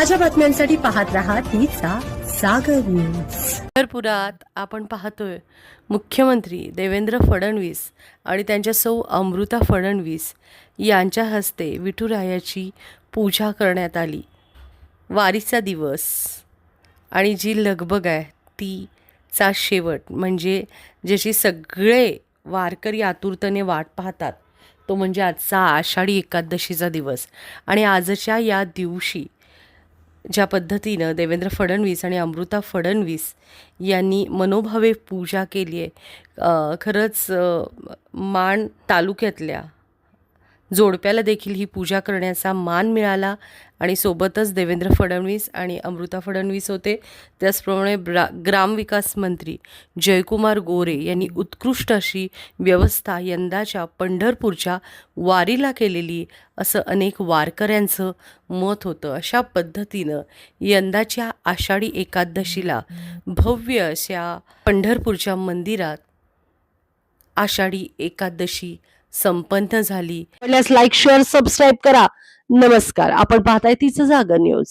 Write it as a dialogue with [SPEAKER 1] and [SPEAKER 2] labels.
[SPEAKER 1] ताज्या बातम्यांसाठी पाहत रहा तिचा सागर न्यूज।
[SPEAKER 2] पंढरपुरात आपण पाहतोय मुख्यमंत्री देवेंद्र फडणवीस आणि त्यांच्या सौ अमृता फडणवीस यांच्या हस्ते विठुरायाची पूजा करण्यात आली। वारीचा दिवस आणि जी लगबग आहे तीचा शेवट म्हणजे ज्याची सगळे वारकरी आतुरतेने वाट पाहतात तो म्हणजे आजचा आषाढी एकादशीचा दिवस। आणि आजच्या या दिवशी ज्या पद्धतीनं देवेंद्र फडणवीस आणि अमृता फडणवीस यांनी मनोभावे पूजा केली आहे, खरंच माण तालुक्यातल्या जोडप्याला देखील ही पूजा करण्याचा मान मिळाला। आणि सोबतच देवेंद्र फडणवीस आणि अमृता फडणवीस होते, त्याचप्रमाणे ग्रामविकास मंत्री जयकुमार गोरे यांनी उत्कृष्ट अशी व्यवस्था यंदाच्या पंढरपूरच्या वारीला केलेली असं अनेक वारकऱ्यांचं मत होतं। अशा पद्धतीनं यंदाच्या आषाढी एकादशीला भव्य अशा पंढरपूरच्या मंदिरात आषाढी एकादशी संपन्न झाली।
[SPEAKER 1] लाईक शेअर सबस्क्राईब करा। नमस्कार, आपण पाहताय तिचा जागर न्यूज।